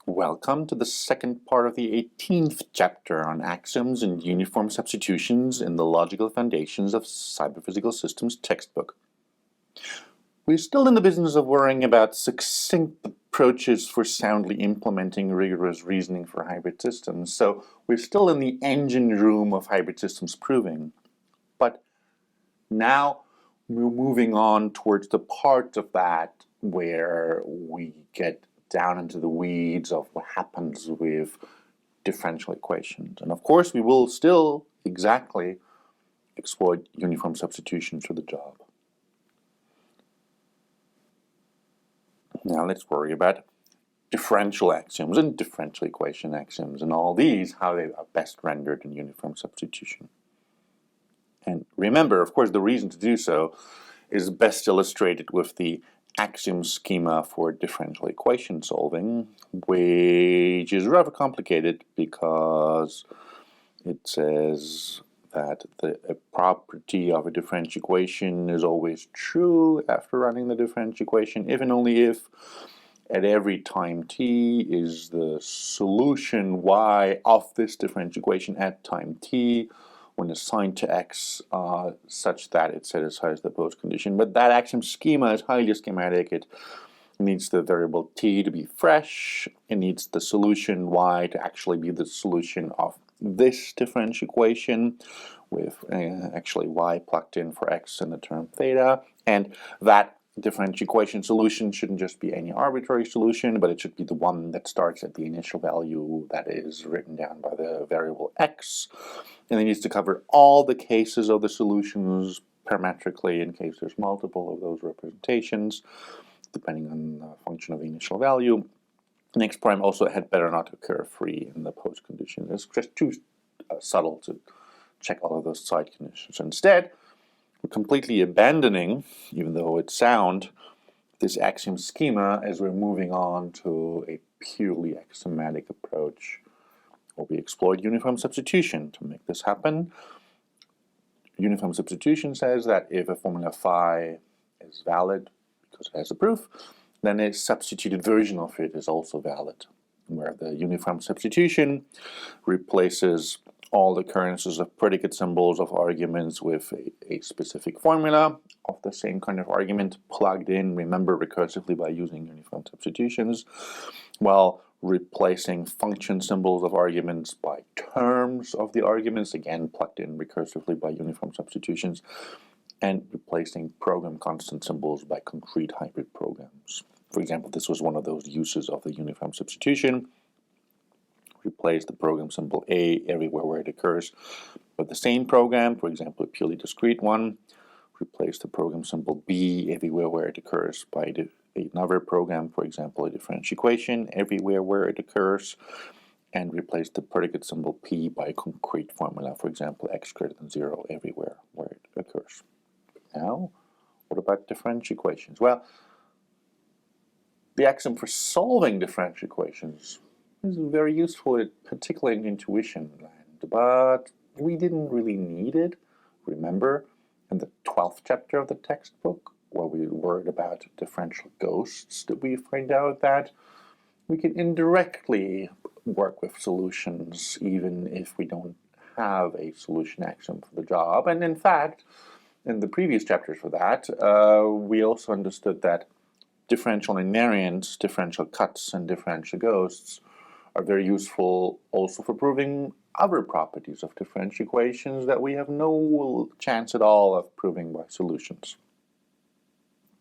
Welcome to the second part of the 18th chapter on axioms and uniform substitutions in the Logical Foundations of Cyberphysical Systems textbook. We're still in the business of worrying about succinct approaches for soundly implementing rigorous reasoning for hybrid systems, so we're still in the engine room of hybrid systems proving. But now we're moving on towards the part of that where we get down into the weeds of what happens with differential equations. And of course, we will still exactly exploit uniform substitution for the job. Now let's worry about differential axioms and differential equation axioms and all these, how they are best rendered in uniform substitution. And remember, of course, the reason to do so is best illustrated with the axiom schema for differential equation solving, which is rather complicated because it says that a property of a differential equation is always true after running the differential equation if and only if at every time t is the solution y of this differential equation at time t when assigned to x such that it satisfies the post condition. But that axiom schema is highly schematic. It needs the variable t to be fresh. It needs the solution y to actually be the solution of this differential equation with actually y plugged in for x in the term theta. And that differential equation solution shouldn't just be any arbitrary solution, but it should be the one that starts at the initial value that is written down by the variable x. And it needs to cover all the cases of the solutions parametrically in case there's multiple of those representations, depending on the function of the initial value. And x prime also had better not occur free in the post condition. It's just too subtle to check all of those side conditions. Instead, we're completely abandoning, even though it's sound, this axiom schema as we're moving on to a purely axiomatic approach where we exploit uniform substitution to make this happen. Uniform substitution says that if a formula phi is valid because it has a proof, then a substituted version of it is also valid, where the uniform substitution replaces all occurrences of predicate symbols of arguments with a specific formula of the same kind of argument plugged in, remember, recursively by using uniform substitutions, while replacing function symbols of arguments by terms of the arguments, again plugged in recursively by uniform substitutions, and replacing program constant symbols by concrete hybrid programs. For example, this was one of those uses of the uniform substitution. Replace the program symbol A everywhere where it occurs with the same program, for example, a purely discrete one. Replace the program symbol B everywhere where it occurs by another program, for example, a differential equation everywhere where it occurs, and replace the predicate symbol P by a concrete formula, for example, x greater than 0 everywhere where it occurs. Now, what about differential equations? Well, the axiom for solving differential equations is very useful, particularly in intuition land, but we didn't really need it. Remember, in the 12th chapter of the textbook, where we worried about differential ghosts, did we find out that we can indirectly work with solutions even if we don't have a solution axiom for the job. And in fact, in the previous chapters for that, we also understood that differential invariants, differential cuts, and differential ghosts are very useful also for proving other properties of differential equations that we have no chance at all of proving by solutions.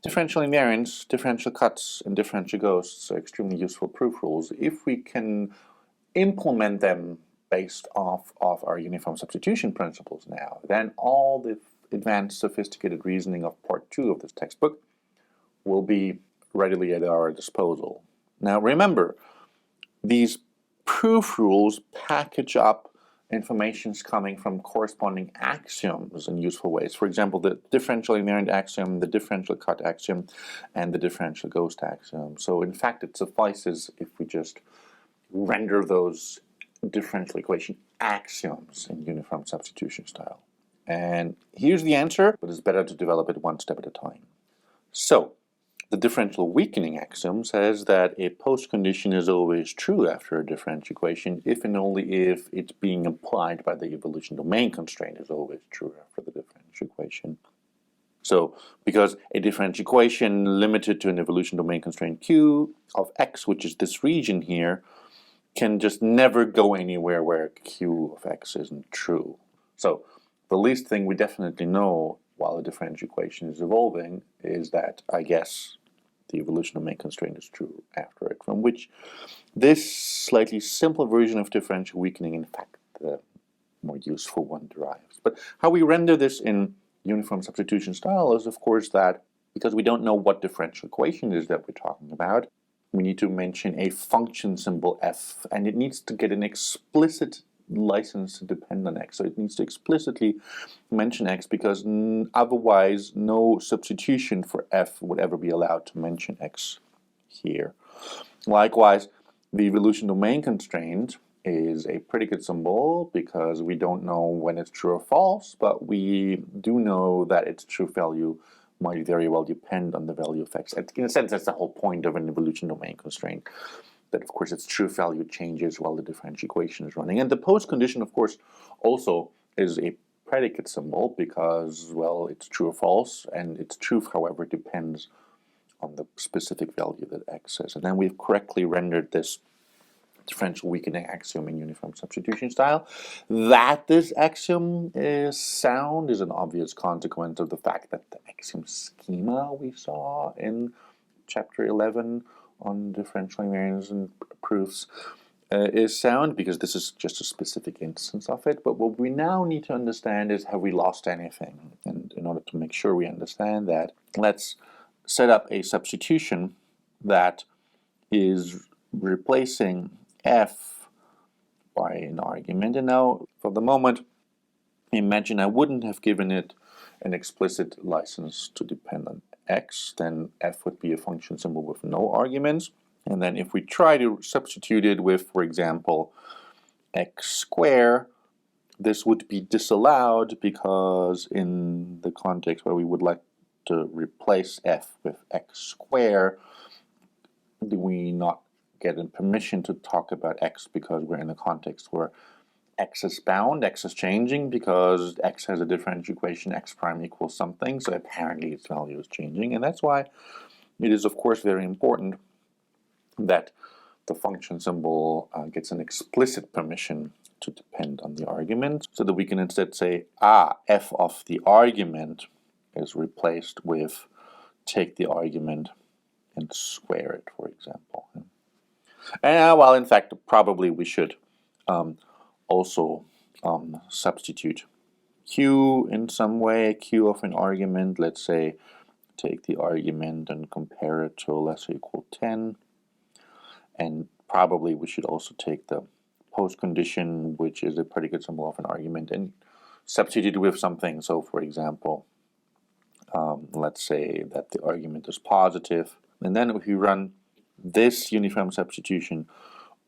Differential invariants, differential cuts, and differential ghosts are extremely useful proof rules if we can implement them based off of our uniform substitution principles now. Then all the advanced sophisticated reasoning of part 2 of this textbook will be readily at our disposal. Now remember, these proof rules package up informations coming from corresponding axioms in useful ways. For example, the differential invariant axiom, the differential cut axiom, and the differential ghost axiom. So in fact, it suffices if we just render those differential equation axioms in uniform substitution style. And here's the answer, but it's better to develop it one step at a time. So the differential weakening axiom says that a postcondition is always true after a differential equation if and only if it's being applied by the evolution domain constraint is always true after the differential equation. So, because a differential equation limited to an evolution domain constraint Q of x, which is this region here, can just never go anywhere where Q of x isn't true. So, the least thing we definitely know while a differential equation is evolving is that, I guess, the evolution domain constraint is true after it, from which this slightly simpler version of differential weakening, in fact, the more useful one derives. But how we render this in uniform substitution style is, of course, that because we don't know what differential equation it is that we're talking about, we need to mention a function symbol f, and it needs to get an explicit license to depend on x. So it needs to explicitly mention x, because otherwise no substitution for f would ever be allowed to mention x here. Likewise, the evolution domain constraint is a predicate symbol because we don't know when it's true or false, but we do know that its true value might very well depend on the value of x. In a sense, that's the whole point of an evolution domain constraint, that of course its true value changes while the differential equation is running. And the postcondition, of course, also is a predicate symbol because, well, it's true or false, and its truth, however, depends on the specific value that x is. And then we've correctly rendered this differential weakening axiom in uniform substitution style. That this axiom is sound is an obvious consequence of the fact that the axiom schema we saw in chapter 11 on differential invariants and proofs is sound, because this is just a specific instance of it. But what we now need to understand is, have we lost anything? And in order to make sure we understand that, let's set up a substitution that is replacing f by an argument. And now, for the moment, imagine I wouldn't have given it an explicit license to depend on x. Then f would be a function symbol with no arguments. And then if we try to substitute it with, for example, x squared, this would be disallowed, because in the context where we would like to replace f with x squared, do we not get permission to talk about x, because we're in a context where x is bound, x is changing, because x has a differential equation, x prime equals something, so apparently its value is changing. And that's why it is, of course, very important that the function symbol gets an explicit permission to depend on the argument, so that we can instead say, f of the argument is replaced with take the argument and square it, for example. And well, in fact, probably we should also substitute q in some way, q of an argument. Let's say take the argument and compare it to a less or equal 10. And probably we should also take the postcondition, which is a predicate symbol of an argument, and substitute it with something. So, for example, let's say that the argument is positive. And then if you run this uniform substitution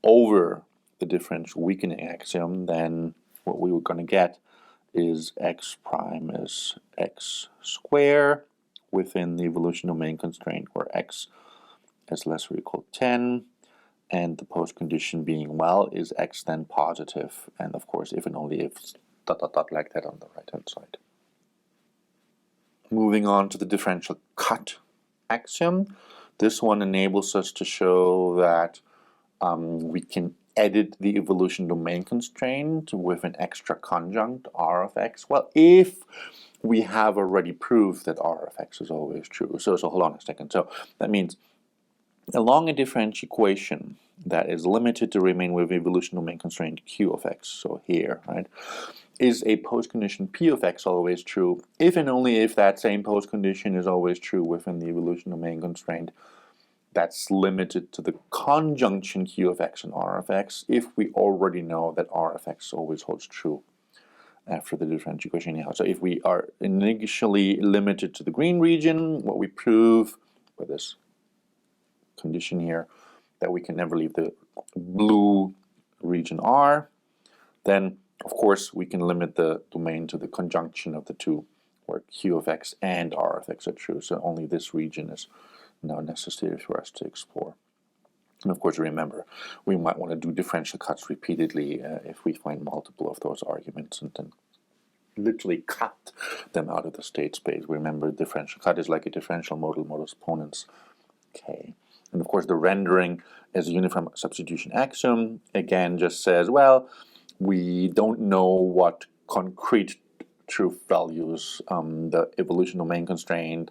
over the differential weakening axiom, then what we were going to get is x prime is x squared within the evolution domain constraint where x is less or equal to 10, and the postcondition being, well, is x then positive, and of course if and only if dot dot dot like that on the right hand side. Moving on to the differential cut axiom. This one enables us to show that we can edit the evolution domain constraint with an extra conjunct r of x. Well, if we have already proved that r of x is always true. So hold on a second. So that means along a differential equation that is limited to remain with evolution domain constraint q of x, so here, right, is a postcondition p of x always true if and only if that same postcondition is always true within the evolution domain constraint that's limited to the conjunction q of x and r of x, if we already know that r of x always holds true after the differential equation anyhow. So if we are initially limited to the green region, what we prove with this condition here, that we can never leave the blue region R, then of course we can limit the domain to the conjunction of the two, where q of x and r of x are true, so only this region is now necessary for us to explore. And of course, remember, we might want to do differential cuts repeatedly if we find multiple of those arguments, and then literally cut them out of the state space. Remember, differential cut is like a differential modulus ponens k. And of course, the rendering as a uniform substitution axiom again just says, well, we don't know what concrete truth values the evolution domain constraint,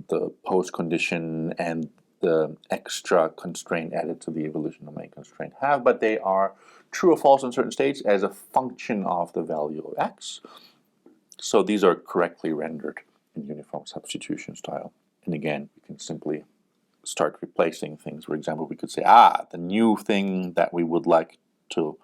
the post condition, and the extra constraint added to the evolution domain constraint have, but they are true or false in certain states as a function of the value of x. So these are correctly rendered in uniform substitution style. And again, we can simply start replacing things. For example, we could say, the new thing that we would like to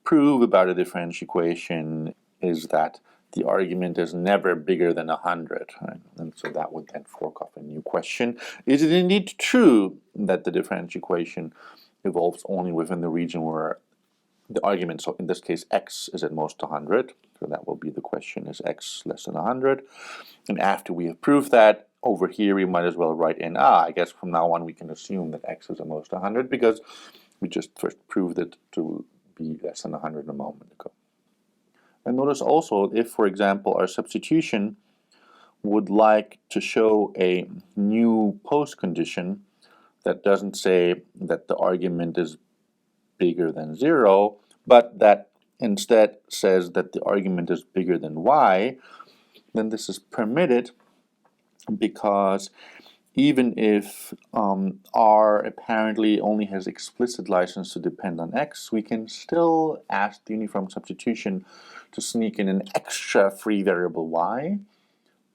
prove about a differential equation is that the argument is never bigger than 100. Right? And so that would then fork off a new question. Is it indeed true that the differential equation evolves only within the region where the argument, so in this case x is at most 100, so that will be the question, is x less than 100? And after we have proved that, over here we might as well write in, I guess from now on we can assume that x is at most 100 because we just first proved it to be less than 100 a moment ago. And notice also, if for example our substitution would like to show a new post condition that doesn't say that the argument is bigger than 0, but that instead says that the argument is bigger than y, then this is permitted because even if R apparently only has explicit license to depend on x, we can still ask the uniform substitution to sneak in an extra free variable y,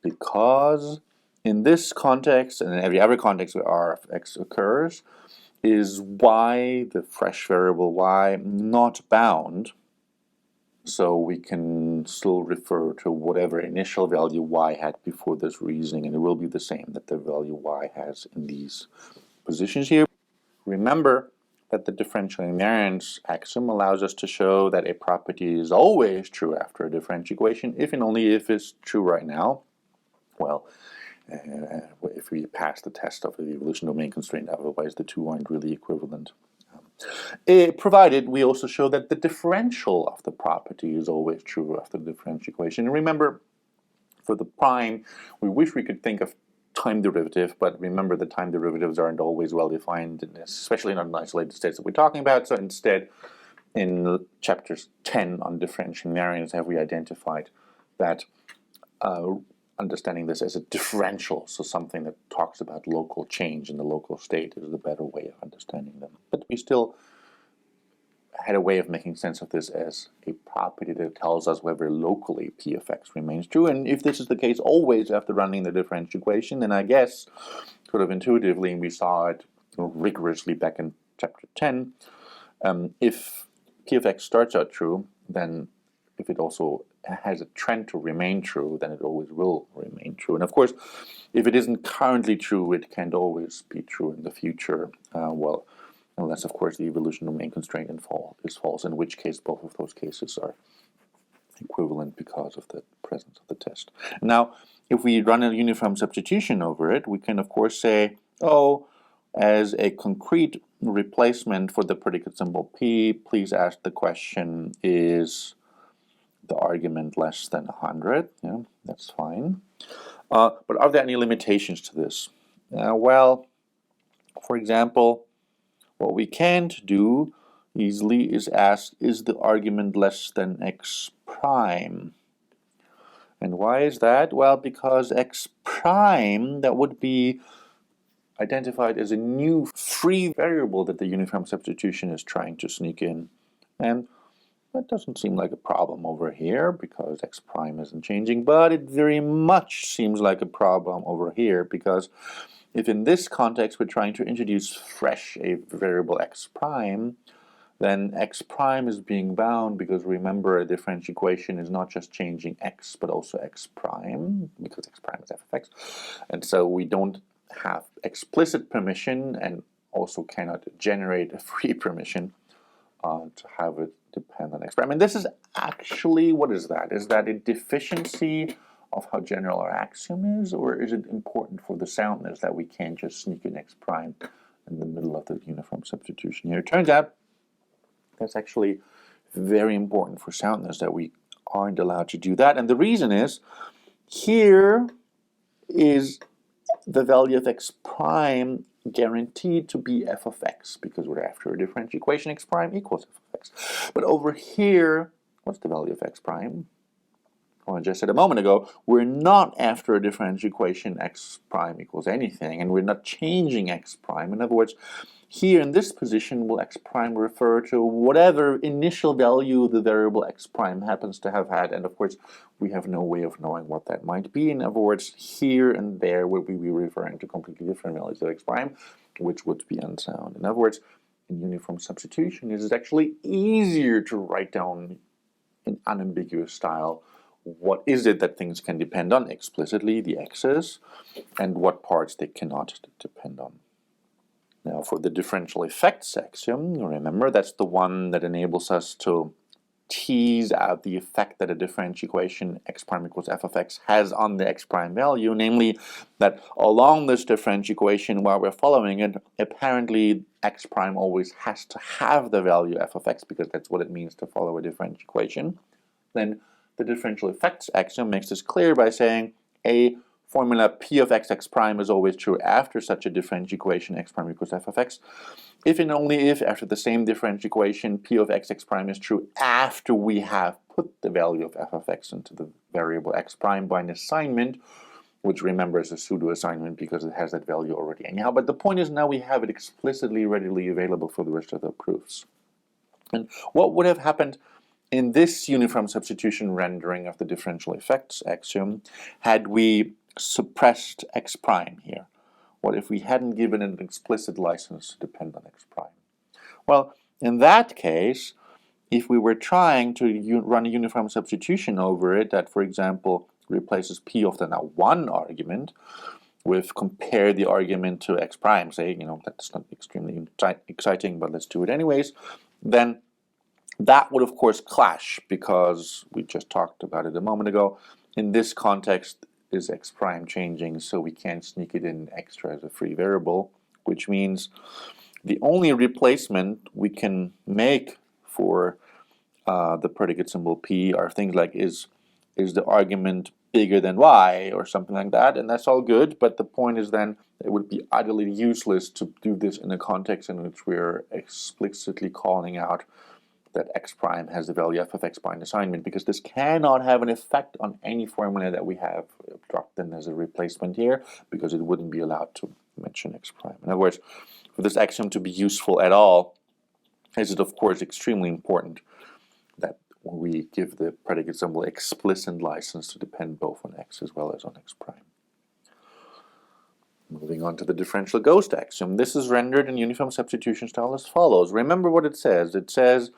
because in this context, and in every other context where R of x occurs, is y, the fresh variable y, not bound. So we can still refer to whatever initial value y had before this reasoning, and it will be the same that the value y has in these positions here. Remember that the differential invariance axiom allows us to show that a property is always true after a differential equation, if and only if it's true right now. Well, if we pass the test of the evolution domain constraint, otherwise the two aren't really equivalent. Provided we also show that the differential of the property is always true after the differential equation. And remember, for the prime, we wish we could think of time derivative, but remember the time derivatives aren't always well defined, especially not in isolated states that we're talking about. So instead, in chapters 10 on differential invariants, have we identified that understanding this as a differential, so something that talks about local change in the local state, is the better way of understanding them. But we still had a way of making sense of this as a property that tells us whether locally p of x remains true. And if this is the case always after running the differential equation, then I guess sort of intuitively, we saw it rigorously back in chapter 10, if p of x starts out true, then if it also has a trend to remain true, then it always will remain true. And of course, if it isn't currently true, it can't always be true in the future. Well, unless of course the evolution domain constraint is false, in which case both of those cases are equivalent because of the presence of the test. Now, if we run a uniform substitution over it, we can of course say, oh, as a concrete replacement for the predicate symbol p, please ask the question, is the argument less than 100? Yeah, that's fine. But are there any limitations to this? Well, for example, what we can't do easily is ask, is the argument less than x prime? And why is that? Well, because x prime, that would be identified as a new free variable that the uniform substitution is trying to sneak in. And that doesn't seem like a problem over here because x prime isn't changing, but it very much seems like a problem over here because if in this context we're trying to introduce fresh a variable x prime, then x prime is being bound because remember a differential equation is not just changing x but also x prime because x prime is f of x. And so we don't have explicit permission and also cannot generate a free permission to have it depend on x prime. And this is actually, what is that? Is that a deficiency of how general our axiom is, or is it important for the soundness that we can't just sneak an x prime in the middle of the uniform substitution here? It turns out that's actually very important for soundness, that we aren't allowed to do that. And the reason is, here is the value of x prime guaranteed to be f of x, because we're after a differential equation x prime equals f of x. But over here, what's the value of x prime? Well, I just said a moment ago, we're not after a differential equation x prime equals anything, and we're not changing x prime. In other words, here in this position, will x prime refer to whatever initial value the variable x prime happens to have had, and of course, we have no way of knowing what that might be. In other words, here and there would we be referring to completely different values of x prime, which would be unsound. In other words, in uniform substitution, it is actually easier to write down in unambiguous style what is it that things can depend on explicitly, the x's, and what parts they cannot depend on. Now, for the differential effects axiom, remember that's the one that enables us to tease out the effect that a differential equation x prime equals f of x has on the x prime value, namely that along this differential equation while we're following it, apparently x prime always has to have the value f of x, because that's what it means to follow a differential equation. Then the differential effects axiom makes this clear by saying a formula p of x prime is always true after such a differential equation x prime equals f of x, if and only if after the same differential equation p of x prime is true after we have put the value of f of x into the variable x prime by an assignment, which remember is a pseudo assignment because it has that value already anyhow. But the point is, now we have it explicitly readily available for the rest of the proofs. And what would have happened in this uniform substitution rendering of the differential effects axiom had we suppressed x prime here? What if we hadn't given an explicit license to depend on x prime? Well, in that case, if we were trying to run a uniform substitution over it that, for example, replaces p of the now one argument with compare the argument to x prime, say, that's not extremely exciting, but let's do it anyways, then that would of course clash, because we just talked about it a moment ago. In this context, is x prime changing, so we can't sneak it in extra as a free variable, which means the only replacement we can make for the predicate symbol p are things like is the argument bigger than y or something like that, and that's all good, but the point is then it would be utterly useless to do this in a context in which we're explicitly calling out that x prime has the value f of x by an assignment, because this cannot have an effect on any formula that we have dropped in as a replacement here, because it wouldn't be allowed to mention x prime. In other words, for this axiom to be useful at all, is it of course extremely important that we give the predicate symbol explicit license to depend both on x as well as on x prime. Moving on to the differential ghost axiom. This is rendered in uniform substitution style as follows. Remember what it says. It says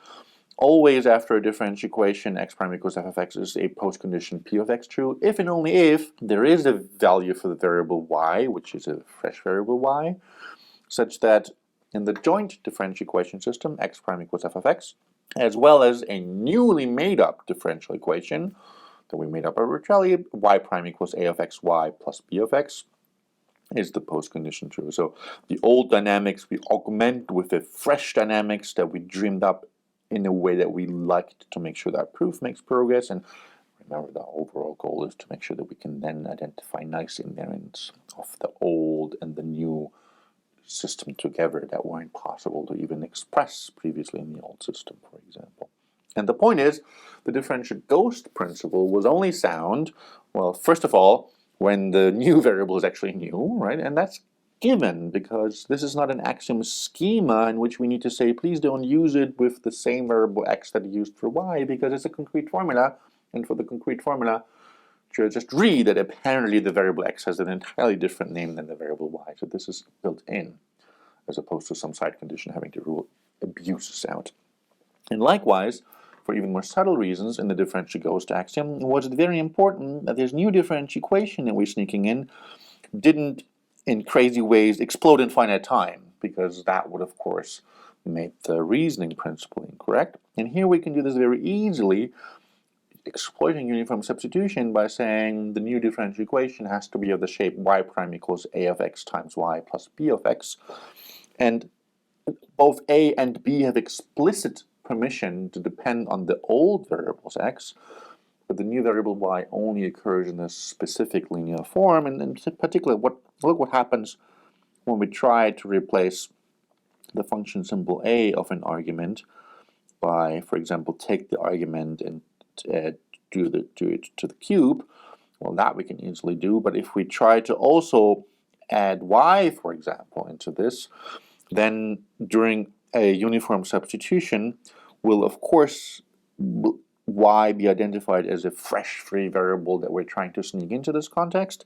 always after a differential equation x prime equals f of x is a postcondition p of x true if and only if there is a value for the variable y, which is a fresh variable y, such that in the joint differential equation system x prime equals f of x, as well as a newly made up differential equation that we made up arbitrarily, y prime equals a of x y plus b of x, is the postcondition true. So the old dynamics we augment with the fresh dynamics that we dreamed up in a way that we liked to make sure that proof makes progress. And remember, the overall goal is to make sure that we can then identify nice invariants of the old and the new system together that weren't possible to even express previously in the old system, for example. And the point is, the differential ghost principle was only sound, well, first of all, when the new variable is actually new, right? And that's given because this is not an axiom schema in which we need to say, please don't use it with the same variable x that you used for y, because it's a concrete formula, and for the concrete formula, just read that apparently the variable x has an entirely different name than the variable y. So this is built in, as opposed to some side condition having to rule abuses out. And likewise, for even more subtle reasons, in the differential ghost axiom, was it very important that this new differential equation that we're sneaking in didn't, in crazy ways, explode in finite time, because that would, of course, make the reasoning principle incorrect. And here we can do this very easily exploiting uniform substitution by saying the new differential equation has to be of the shape y prime equals a of x times y plus b of x. And both a and b have explicit permission to depend on the old variables x, but the new variable y only occurs in a specific linear form. And in particular, look what happens when we try to replace the function symbol a of an argument by, for example, take the argument and do it to the cube. Well, that we can easily do, but if we try to also add y, for example, into this, then during a uniform substitution will, of course, y be identified as a fresh free variable that we're trying to sneak into this context,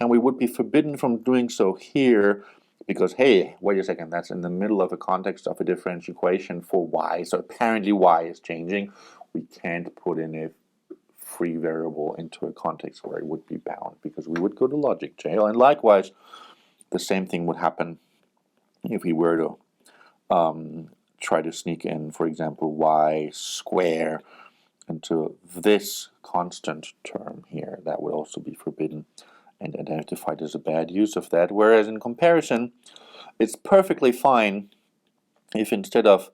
and we would be forbidden from doing so here because, hey, wait a second, that's in the middle of a context of a differential equation for y, so apparently y is changing. We can't put in a free variable into a context where it would be bound because we would go to logic jail. And likewise, the same thing would happen if we were to try to sneak in, for example, y square into this constant term here. That would also be forbidden and identified as a bad use of that. Whereas in comparison, it's perfectly fine if instead of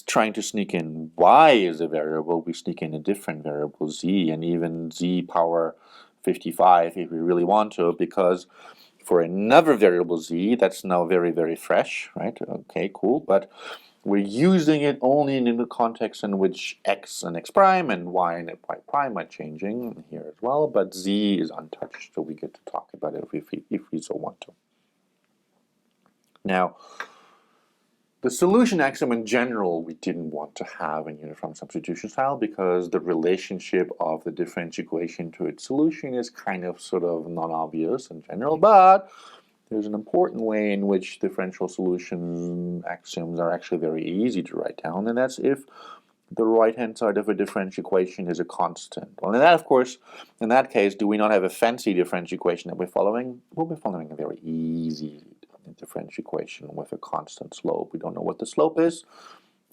trying to sneak in y as a variable, we sneak in a different variable z, and even z power 55 if we really want to, because for another variable z that's now very, very fresh, right? Okay, cool, but we're using it only in the context in which x and x prime and y and y prime are changing here as well, but z is untouched, so we get to talk about it if we so want to. Now, the solution axiom in general we didn't want to have in uniform substitution style because the relationship of the differential equation to its solution is kind of sort of non-obvious in general, but there's an important way in which differential solution axioms are actually very easy to write down, and that's if the right-hand side of a differential equation is a constant. Well, in that, of course, in that case, do we not have a fancy differential equation that we're following? We'll be following a very easy differential equation with a constant slope. We don't know what the slope is,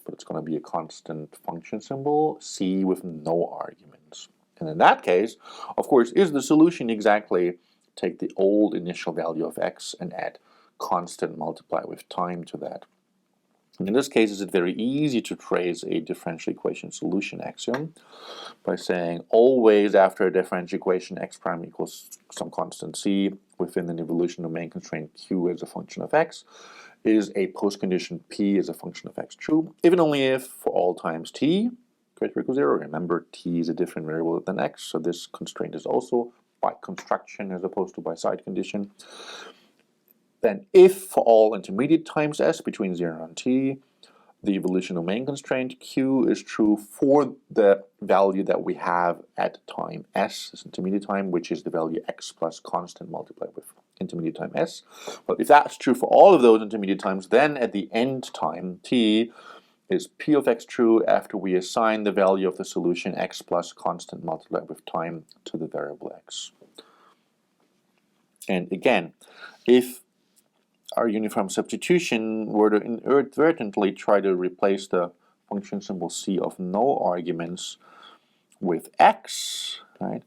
but it's going to be a constant function symbol, c with no arguments. And in that case, of course, is the solution exactly take the old initial value of x and add constant multiply with time to that. And in this case, it's very easy to trace a differential equation solution axiom by saying always after a differential equation x prime equals some constant c within an evolution domain constraint q as a function of x is a postcondition p as a function of x true, if and only if for all times t greater or equal 0. Remember, t is a different variable than x, so this constraint is also by construction as opposed to by side condition. Then if for all intermediate times s between 0 and t, the evolution domain constraint q is true for the value that we have at time s, this intermediate time, which is the value x plus constant multiplied with intermediate time s. But if that's true for all of those intermediate times, then at the end time t is p of x true after we assign the value of the solution x plus constant multiplied with time to the variable x. And again, if our uniform substitution were to inadvertently try to replace the function symbol c of no arguments with x, right,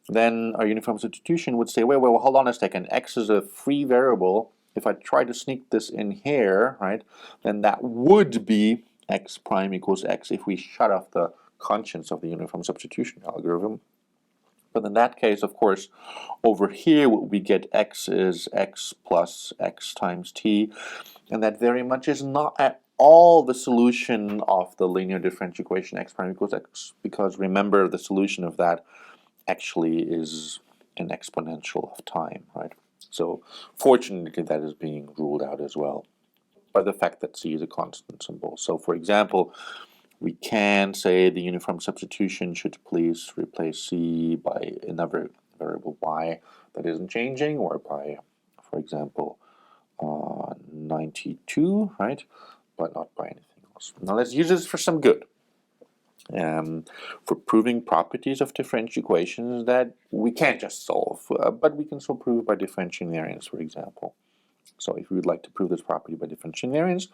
then our uniform substitution would say, wait, hold on a second, x is a free variable. If I try to sneak this in here, right, then that would be x prime equals x if we shut off the conscience of the uniform substitution algorithm. But in that case, of course, over here what we get x is x plus x times t, and that very much is not at all the solution of the linear differential equation x prime equals x, because remember the solution of that actually is an exponential of time, right? So fortunately that is being ruled out as well by the fact that c is a constant symbol. So for example, we can say the uniform substitution should please replace c by another variable y that isn't changing, or by, for example, 92, right? But not by anything else. Now let's use this for some good. For proving properties of differential equations that we can't just solve, but we can still prove by differential invariance, for example. So if we would like to prove this property by differential invariance,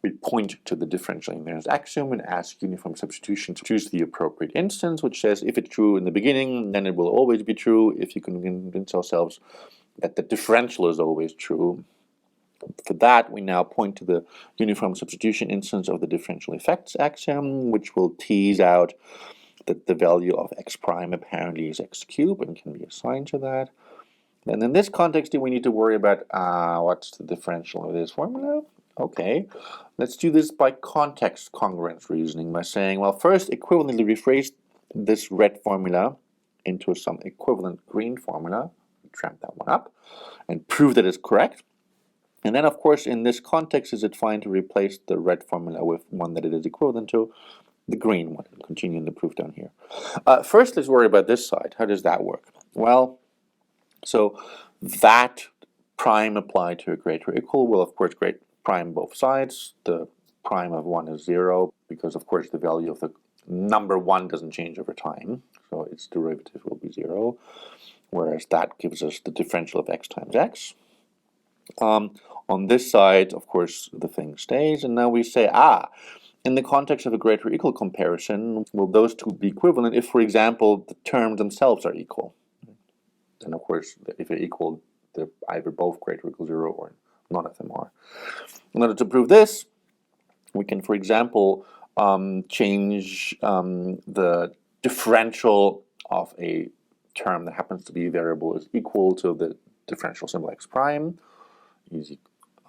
we point to the differential invariance axiom and ask uniform substitution to choose the appropriate instance, which says if it's true in the beginning, then it will always be true. If you can convince ourselves that the differential is always true, for that we now point to the uniform substitution instance of the differential effects axiom, which will tease out that the value of x prime apparently is x cubed and can be assigned to that. And in this context, do we need to worry about what's the differential of this formula? Okay, let's do this by context congruence reasoning by saying, well, first equivalently rephrase this red formula into some equivalent green formula, tramp that one up, and prove that it's correct. And then, of course, in this context, is it fine to replace the red formula with one that it is equivalent to, the green one, and continue the proof down here. First, let's worry about this side. How does that work? Well, so that prime applied to a greater or equal will, of course, prime both sides. The prime of 1 is 0 because, of course, the value of the number 1 doesn't change over time, so its derivative will be 0, whereas that gives us the differential of x times x. On this side, of course, the thing stays, and now we say, in the context of a greater or equal comparison, will those two be equivalent if, for example, the terms themselves are equal? And of course, if they're equal, they're either both greater or equal 0 or none of them are. In order to prove this, we can, for example, change the differential of a term that happens to be a variable is equal to the differential symbol x prime. Easy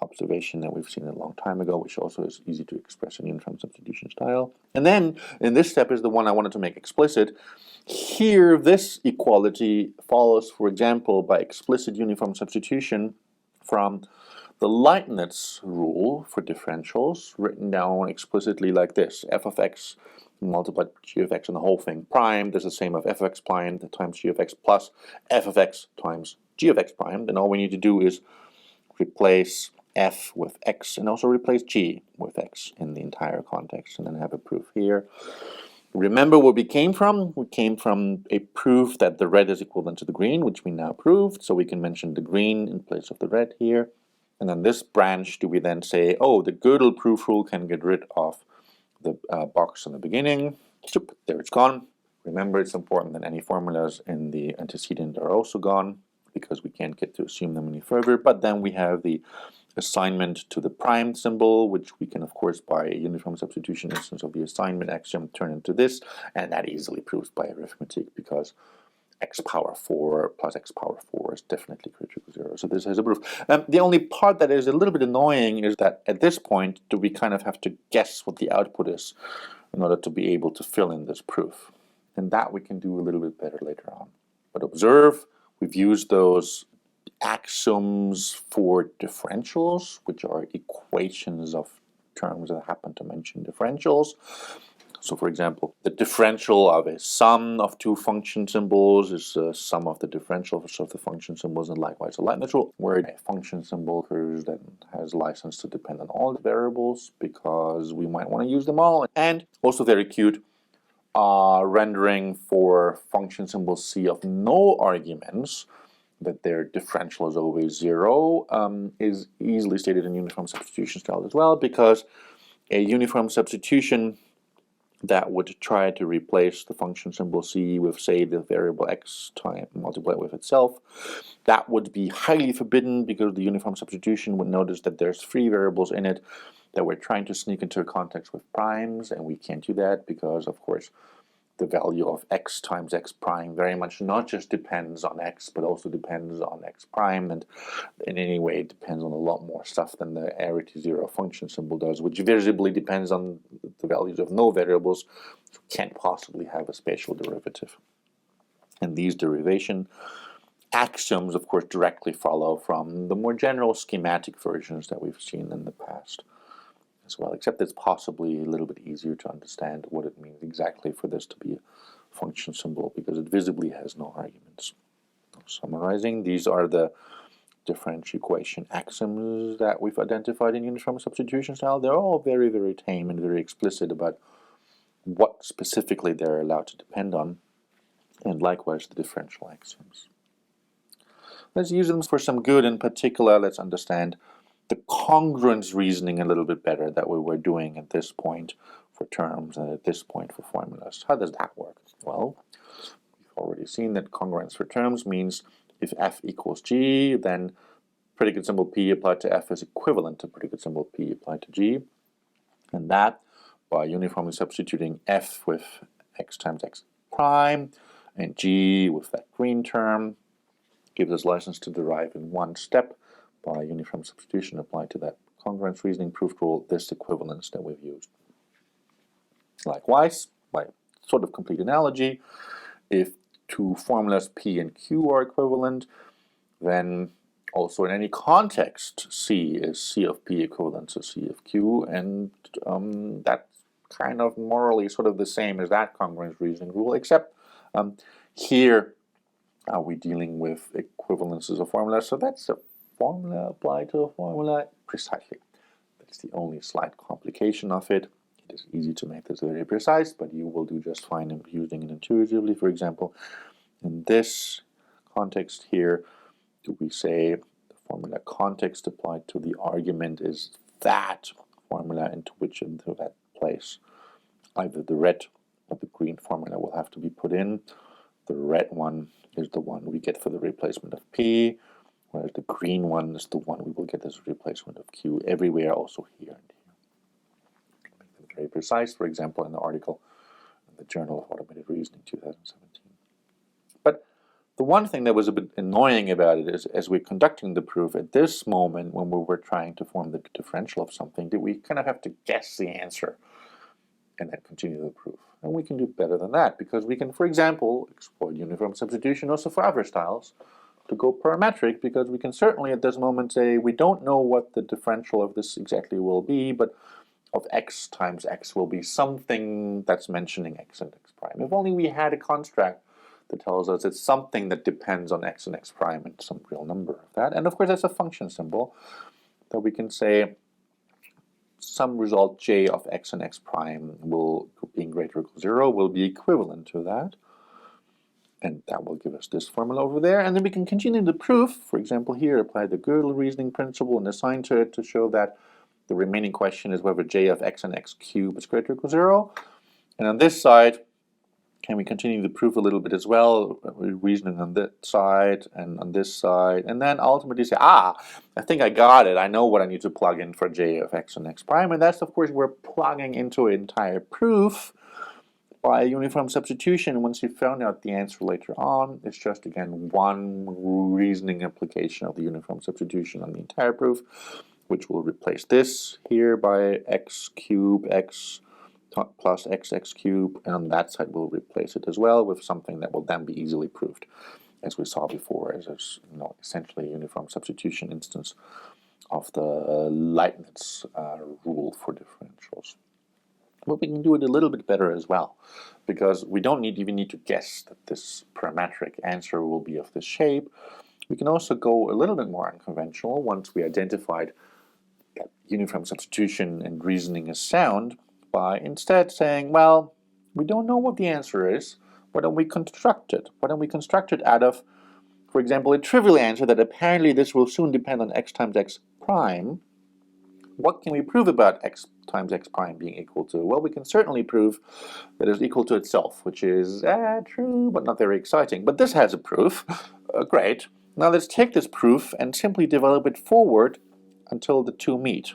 observation that we've seen a long time ago, which also is easy to express in uniform substitution style. And then, in this step is the one I wanted to make explicit. Here, this equality follows, for example, by explicit uniform substitution from the Leibniz rule for differentials, written down explicitly like this: f of x multiplied g of x and the whole thing prime. This is the same of f of x prime times g of x plus f of x times g of x prime. Then all we need to do is replace f with x and also replace g with x in the entire context, and then have a proof here. Remember where we came from? We came from a proof that the red is equivalent to the green, which we now proved, so we can mention the green in place of the red here. And then this branch, do we then say, oh, the Gödel proof rule can get rid of the box in the beginning. There it's gone. Remember, it's important that any formulas in the antecedent are also gone, because we can't get to assume them any further. But then we have the assignment to the prime symbol, which we can, of course, by a uniform substitution instance of the assignment axiom, turn into this, and that easily proves by arithmetic, because x power 4 plus x power 4 is definitely greater than 0. So this has a proof. The only part that is a little bit annoying is that at this point, do we kind of have to guess what the output is in order to be able to fill in this proof. And that we can do a little bit better later on. But observe, we've used those axioms for differentials, which are equations of terms that happen to mention differentials. So, for example, the differential of a sum of two function symbols is the sum of the differentials of the function symbols, and likewise a Leibniz rule, where a function symbol occurs that has license to depend on all the variables because we might want to use them all. And also very cute, rendering for function symbol c of no arguments, that their differential is always 0, is easily stated in uniform substitution style as well, because a uniform substitution that would try to replace the function symbol c with, say, the variable x time multiplied with itself, that would be highly forbidden, because the uniform substitution would notice that there's 3 variables in it that we're trying to sneak into a context with primes, and we can't do that because, of course, the value of x times x prime very much not just depends on x, but also depends on x prime, and in any way it depends on a lot more stuff than the arity 0 function symbol does, which visibly depends on the values of no variables, so can't possibly have a spatial derivative. And these derivation axioms, of course, directly follow from the more general schematic versions that we've seen in the past as well, except it's possibly a little bit easier to understand what it means exactly for this to be a function symbol, because it visibly has no arguments. Summarizing, these are the differential equation axioms that we've identified in uniform substitution style. They're all very, very tame and very explicit about what specifically they're allowed to depend on, and likewise the differential axioms. Let's use them for some good. In particular, let's understand the congruence reasoning a little bit better that we were doing at this point for terms and at this point for formulas. How does that work? Well, we've already seen that congruence for terms means if f equals g, then predicate symbol p applied to f is equivalent to predicate symbol p applied to g. And that, by uniformly substituting f with x times x prime and g with that green term, gives us license to derive in one step by uniform substitution applied to that congruence reasoning proof rule this equivalence that we've used. Likewise, by sort of complete analogy, if two formulas p and q are equivalent, then also in any context c is c of p equivalent to c of q, and that's kind of morally sort of the same as that congruence reasoning rule, except here we're dealing with equivalences of formulas, so that's a formula applied to a formula precisely. That's the only slight complication of it. It is easy to make this very precise, but you will do just fine in using it intuitively. For example, in this context here, do we say the formula context applied to the argument is that formula into that place either the red or the green formula will have to be put in. The red one is the one we get for the replacement of p, whereas the green one is the one we will get as a replacement of q everywhere, also here and here. Make them very precise, for example, in the article in the Journal of Automated Reasoning 2017. But the one thing that was a bit annoying about it is, as we're conducting the proof at this moment, when we were trying to form the differential of something, that we kind of have to guess the answer and then continue the proof. And we can do better than that, because we can, for example, exploit uniform substitution also for other styles to go parametric, because we can certainly at this moment say we don't know what the differential of this exactly will be, but of x times x will be something that's mentioning x and x prime. If only we had a construct that tells us it's something that depends on x and x prime and some real number of that. And of course that's a function symbol that we can say some result j of x and x prime will, being greater or equal to 0, will be equivalent to that. And that will give us this formula over there. And then we can continue the proof. For example, here, apply the Gödel reasoning principle and assign to it to show that the remaining question is whether j of x and x cubed is greater or equal to 0. And on this side, can we continue the proof a little bit as well, reasoning on that side and on this side, and then ultimately say, I think I got it. I know what I need to plug in for j of x and x prime, and that's, of course, we're plugging into an entire proof by uniform substitution. Once you've found out the answer later on, it's just, again, one reasoning application of the uniform substitution on the entire proof, which will replace this here by x cubed x plus x cubed, and on that side we'll replace it as well with something that will then be easily proved, as we saw before, as essentially a uniform substitution instance of the Leibniz rule for differentials. But we can do it a little bit better as well, because we don't even need to guess that this parametric answer will be of this shape. We can also go a little bit more unconventional once we identified that uniform substitution and reasoning is sound, by instead saying, well, we don't know what the answer is, why don't we construct it? Why don't we construct it out of, for example, a trivial answer that apparently this will soon depend on x times x prime. What can we prove about x times x prime being equal to? Well, we can certainly prove that it's equal to itself, which is true, but not very exciting. But this has a proof. Great. Now let's take this proof and simply develop it forward until the two meet.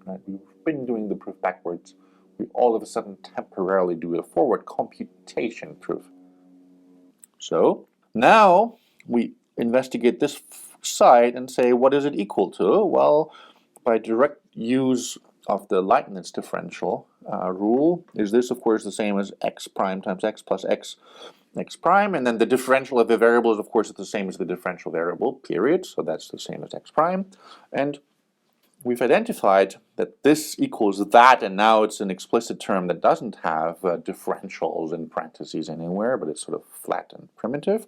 Right? We've been doing the proof backwards. We all of a sudden temporarily do a forward computation proof. So now we investigate this side and say, what is it equal to? Well, by direct use of the Leibniz differential rule, is this, of course, the same as x prime times x plus x prime, and then the differential of the variable is, of course, the same as the differential variable, period, so that's the same as x prime. And we've identified that this equals that, and now it's an explicit term that doesn't have differentials in parentheses anywhere, but it's sort of flat and primitive,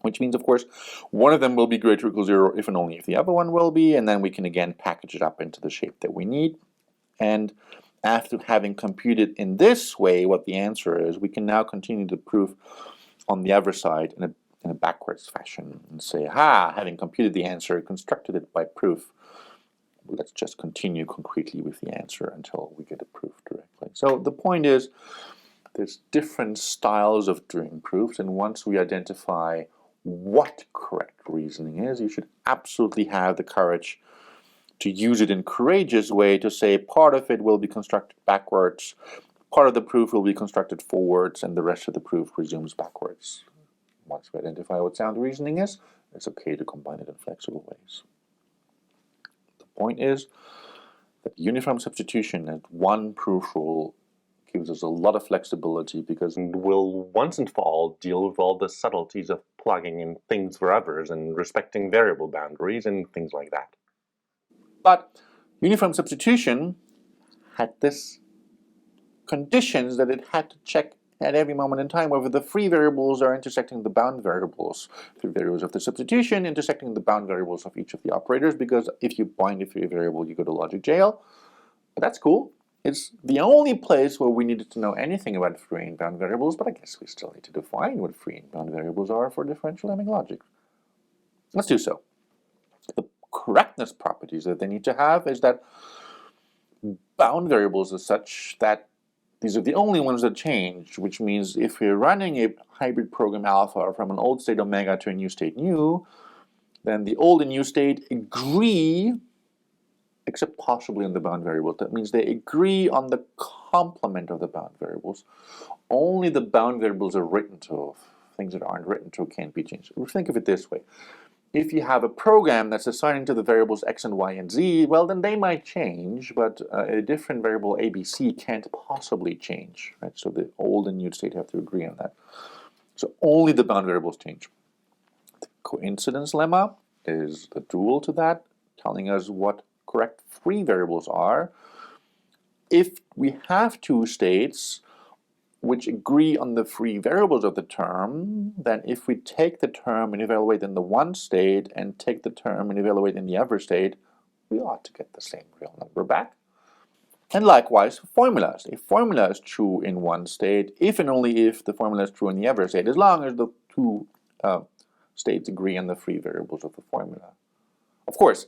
which means, of course, one of them will be greater or equal to 0 if and only if the other one will be, and then we can again package it up into the shape that we need. And after having computed in this way what the answer is, we can now continue the proof on the other side in a backwards fashion and say, having computed the answer, constructed it by proof, let's just continue concretely with the answer until we get a proof directly. So the point is, there's different styles of doing proofs, and once we identify what correct reasoning is, you should absolutely have the courage to use it in a courageous way to say part of it will be constructed backwards, part of the proof will be constructed forwards, and the rest of the proof resumes backwards. Once we identify what sound reasoning is, it's okay to combine it in flexible ways. The point is that uniform substitution as one proof rule gives us a lot of flexibility because we'll once and for all deal with all the subtleties of plugging in things for others and respecting variable boundaries and things like that. But uniform substitution had this conditions that it had to check at every moment in time whether the free variables are intersecting the bound variables, free variables of the substitution intersecting the bound variables of each of the operators, because if you bind a free variable, you go to logic jail. But that's cool. It's the only place where we needed to know anything about free and bound variables, but I guess we still need to define what free and bound variables are for differential Lemming logic. Let's do so. The correctness properties that they need to have is that bound variables are such that these are the only ones that change, which means if we're running a hybrid program alpha from an old state omega to a new state nu, then the old and new state agree, except possibly on the bound variables. That means they agree on the complement of the bound variables. Only the bound variables are written to. Things that aren't written to can't be changed. Think of it this way. If you have a program that's assigning to the variables x and y and z, well, then they might change, but a different variable abc can't possibly change, right? So the old and new state have to agree on that. So only the bound variables change. The coincidence lemma is the dual to that, telling us what correct free variables are. If we have two states which agree on the free variables of the term, then if we take the term and evaluate in the one state and take the term and evaluate in the other state, we ought to get the same real number back. And likewise, formulas. A formula is true in one state if and only if the formula is true in the other state, as long as the two states agree on the free variables of the formula. Of course,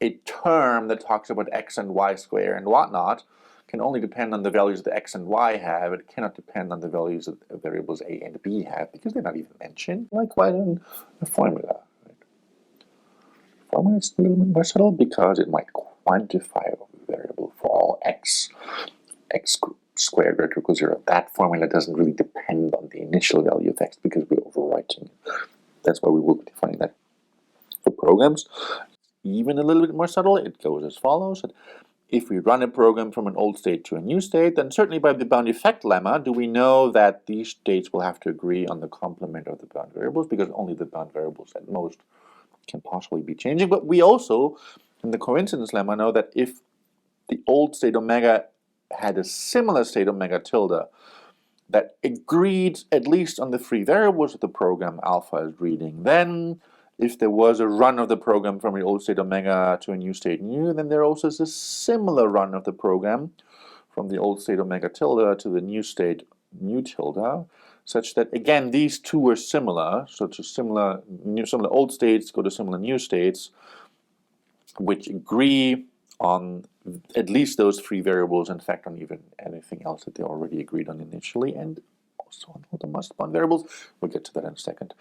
a term that talks about x and y square and whatnot can only depend on the values that x and y have. It cannot depend on the values that variables a and b have, because they're not even mentioned. Likewise in the formula. Right? Formula is a little bit more subtle because it might quantify a variable for all x squared greater or equal to 0. That formula doesn't really depend on the initial value of x because we're overwriting it. That's why we will be defining that. For programs, even a little bit more subtle, it goes as follows. If we run a program from an old state to a new state, then certainly by the bound effect lemma do we know that these states will have to agree on the complement of the bound variables, because only the bound variables at most can possibly be changing. But we also, in the coincidence lemma, know that if the old state omega had a similar state omega tilde that agreed at least on the free variables of the program alpha is reading, then if there was a run of the program from the old state omega to a new state nu, then there also is a similar run of the program from the old state omega tilde to the new state nu tilde, such that again these two are similar. So to similar old states go to similar new states, which agree on at least those free variables, in fact on even anything else that they already agreed on initially, and also on all the must bound variables. We'll get to that in a second.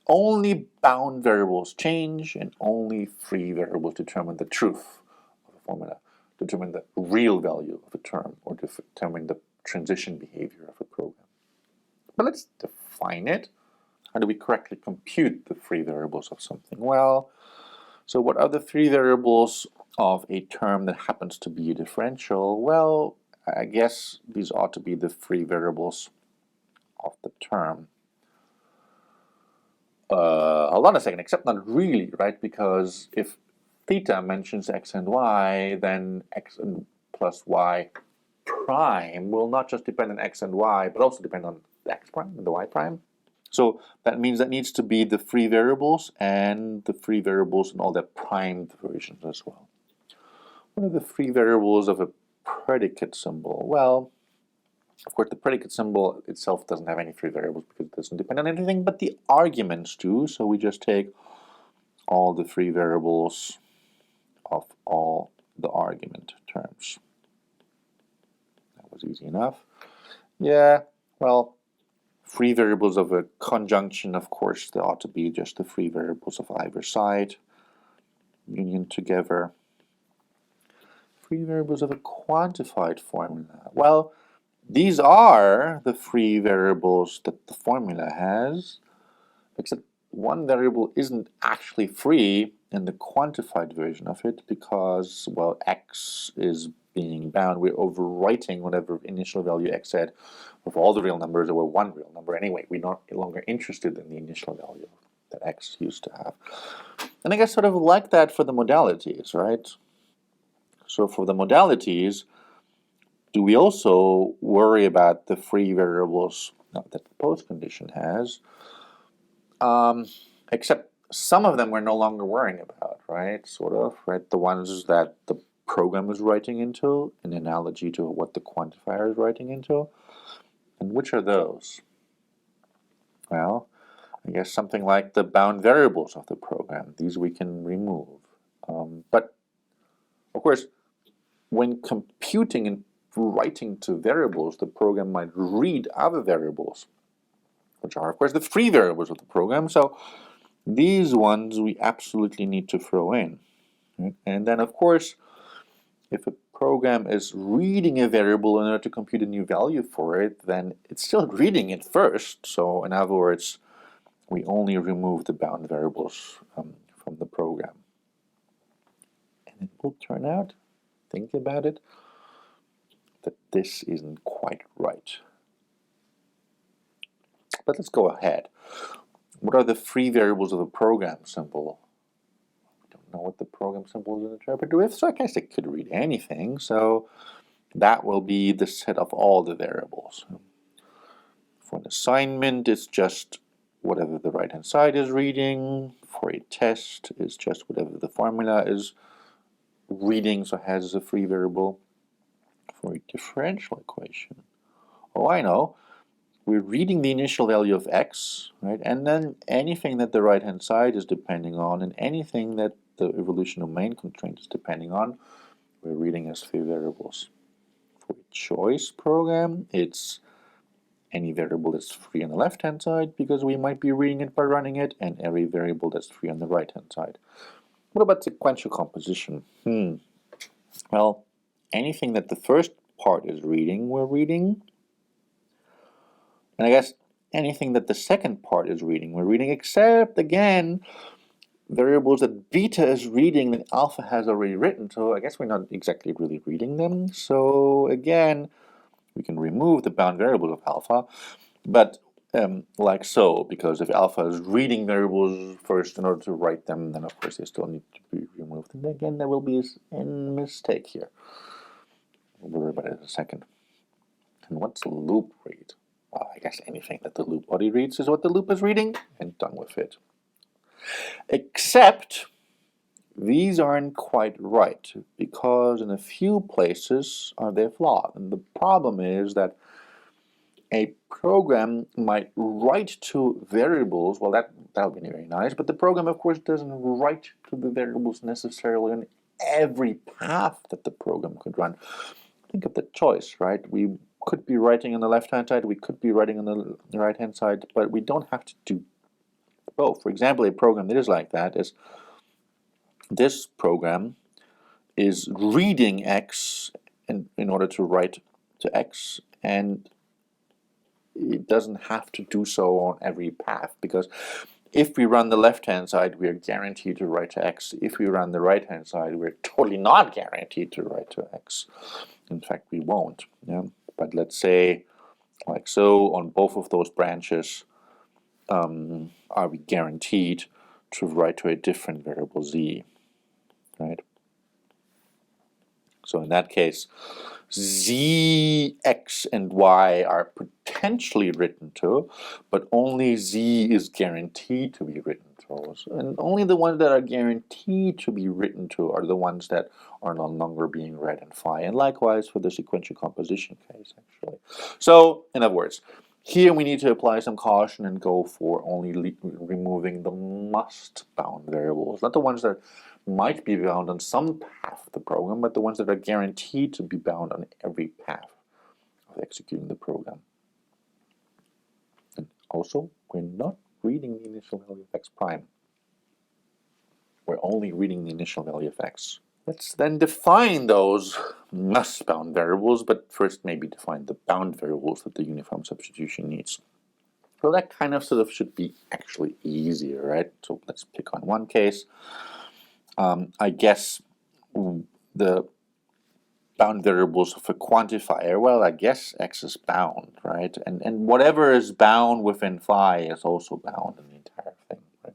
Only bound variables change, and only free variables determine the truth of a formula, determine the real value of a term, or determine the transition behavior of a program. But let's define it. How do we correctly compute the free variables of something? Well, so what are the free variables of a term that happens to be a differential? Well, I guess these ought to be the free variables of the term. Hold on a second, except not really, right? Because if theta mentions x and y, then x and plus y prime will not just depend on x and y, but also depend on the x prime and the y prime. So that means that needs to be the free variables and the free variables in all their primed versions as well. What are the free variables of a predicate symbol? Well, of course, the predicate symbol itself doesn't have any free variables because it doesn't depend on anything, but the arguments do. So we just take all the free variables of all the argument terms. That was easy enough. Yeah, well, free variables of a conjunction, of course, they ought to be just the free variables of either side, union together. Free variables of a quantified formula. Well, these are the free variables that the formula has, except one variable isn't actually free in the quantified version of it because, well, x is being bound. We're overwriting whatever initial value x had with all the real numbers over one real number anyway. We're not no longer interested in the initial value that x used to have. And I guess sort of like that for the modalities, right? So for the modalities, do we also worry about the free variables that the post condition has? Except some of them we're no longer worrying about, right? Sort of, right? The ones that the program is writing into, in analogy to what the quantifier is writing into. And which are those? Well, I guess something like the bound variables of the program. These we can remove. But, of course, when computing and writing to variables, the program might read other variables, which are, of course, the free variables of the program. So these ones we absolutely need to throw in. And then, of course, if a program is reading a variable in order to compute a new value for it, then it's still reading it first. So in other words, we only remove the bound variables from the program. And it will turn out, think about it, that this isn't quite right. But let's go ahead. What are the free variables of the program symbol? We don't know what the program symbol is interpreted with, so I guess it could read anything. So that will be the set of all the variables. For an assignment, it's just whatever the right-hand side is reading. For a test, it's just whatever the formula is reading, so has a free variable. For a differential equation, oh, I know. We're reading the initial value of x, right? And then anything that the right-hand side is depending on and anything that the evolution domain constraint is depending on, we're reading as free variables. For a choice program, it's any variable that's free on the left-hand side because we might be reading it by running it, and every variable that's free on the right-hand side. What about sequential composition? Well, anything that the first part is reading, we're reading. And I guess anything that the second part is reading, we're reading, except, again, variables that beta is reading that alpha has already written, so I guess we're not exactly really reading them. So again, we can remove the bound variables of alpha, but like so, because if alpha is reading variables first in order to write them, then of course they still need to be removed. And again, there will be a mistake here. We'll worry about it in a second. And what's loop read? Well, I guess anything that the loop body reads is what the loop is reading, and done with it. Except these aren't quite right, because in a few places they're flawed. And the problem is that a program might write to variables. Well, that would be very nice, but the program, of course, doesn't write to the variables necessarily in every path that the program could run. Think of the choice, right? We could be writing on the left-hand side, we could be writing on the right-hand side, but we don't have to do both. For example, a program that is like that is this program is reading x in order to write to x, and it doesn't have to do so on every path, because if we run the left-hand side, we are guaranteed to write to x. If we run the right-hand side, we're totally not guaranteed to write to x. In fact, we won't. Yeah? But let's say, like so, on both of those branches, are we guaranteed to write to a different variable z, right? So in that case, z, x, and y are potentially written to, but only z is guaranteed to be written to. And only the ones that are guaranteed to be written to are the ones that are no longer being read in phi. And likewise for the sequential composition case, actually. So, in other words, Here we need to apply some caution and go for only removing the must-bound variables, not the ones that might be bound on some path of the program, but the ones that are guaranteed to be bound on every path of executing the program. And also, we're not reading the initial value of x prime. We're only reading the initial value of x. Let's then define those must-bound variables, but first maybe define the bound variables that the uniform substitution needs. So that kind of sort of should be actually easier, right? So let's pick on one case. I guess the bound variables of a quantifier, well, I guess x is bound, right? And whatever is bound within phi is also bound in the entire thing, right?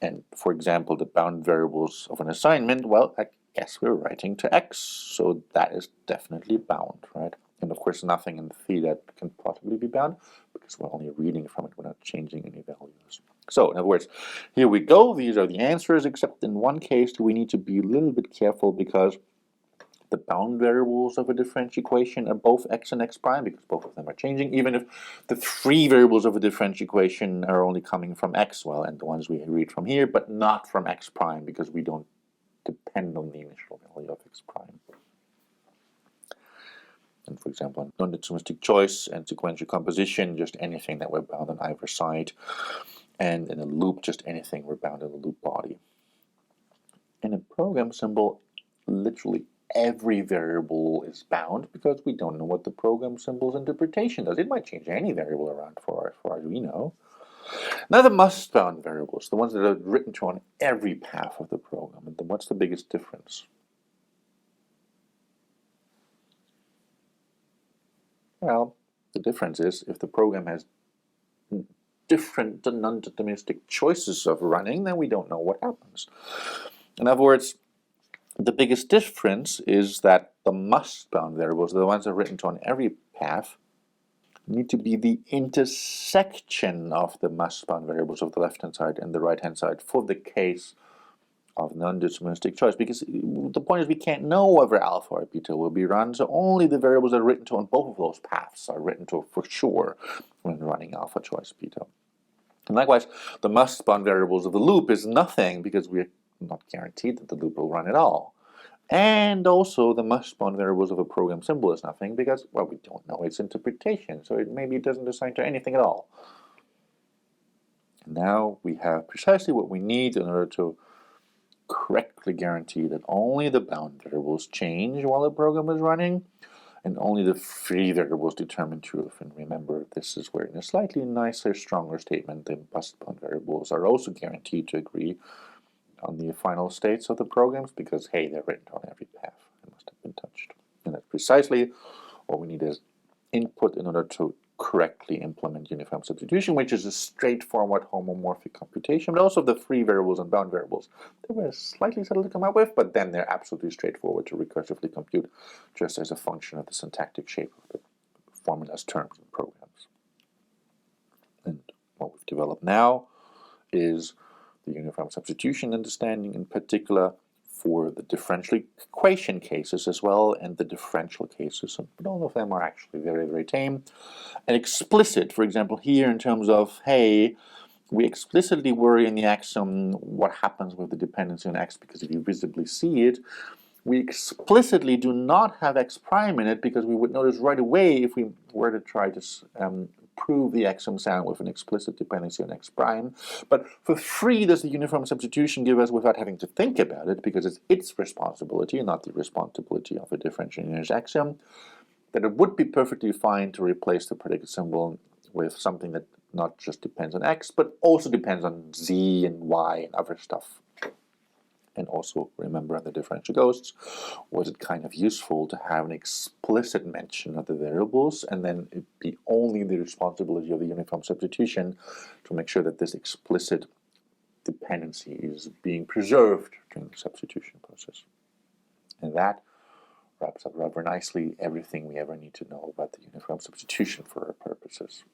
And for example, the bound variables of an assignment, well, I guess we're writing to x, so that is definitely bound, right? And of course, nothing in theta can possibly be bound because we're only reading from it, we're not changing any values. So in other words, here we go, these are the answers, except in one case we need to be a little bit careful because the bound variables of a differential equation are both x and x prime because both of them are changing, even if the three variables of a differential equation are only coming from x, well, and the ones we read from here, but not from x prime because we don't depend on the initial value of x prime. And for example, non-deterministic choice and sequential composition, just anything that we're bound on either side. And in a loop, just anything we're bound in the loop body. In a program symbol, literally every variable is bound because we don't know what the program symbol's interpretation does. It might change any variable around for as we know. Now the must-bound variables, the ones that are written to on every path of the program, and then what's the biggest difference? Well, the difference is if the program has different non-deterministic choices of running, then we don't know what happens. In other words, the biggest difference is that the must-bound variables, the ones that are written to on every path, need to be the intersection of the must-bound variables of the left-hand side and the right-hand side for the case of non-deterministic choice, because the point is we can't know whether alpha or beta will be run, so only the variables that are written to on both of those paths are written to for sure when running alpha choice beta. And likewise, the must-bound variables of the loop is nothing because we're not guaranteed that the loop will run at all. And also the must-bound variables of a program symbol is nothing because, well, we don't know its interpretation, so maybe it doesn't assign to anything at all. And now we have precisely what we need in order to correctly guarantee that only the bound variables change while the program is running, and only the free variables determine truth. And remember, this is where in a slightly nicer, stronger statement, the must-bound variables are also guaranteed to agree on the final states of the programs because, hey, they're written on every path. They must have been touched. And that's precisely what we need as input in order to correctly implement uniform substitution, which is a straightforward homomorphic computation, but also the free variables and bound variables. They were slightly subtle to come up with, but then they're absolutely straightforward to recursively compute just as a function of the syntactic shape of the formulas, terms, and programs. And what we've developed now is the uniform substitution understanding, in particular for the differential equation cases as well, and the differential cases, but all of them are actually very, very tame and explicit. For example, here in terms of, hey, we explicitly worry in the axiom what happens with the dependency on x, because if you visibly see it, we explicitly do not have x prime in it because we would notice right away if we were to try to prove the axiom sound with an explicit dependency on x prime. But for free does the uniform substitution give us without having to think about it, because it's its responsibility and not the responsibility of a differential engineer's axiom, that it would be perfectly fine to replace the predicate symbol with something that not just depends on x, but also depends on z and y and other stuff. And also, remember in the differential ghosts, was it kind of useful to have an explicit mention of the variables and then it be only the responsibility of the uniform substitution to make sure that this explicit dependency is being preserved during the substitution process. And that wraps up rather nicely everything we ever need to know about the uniform substitution for our purposes.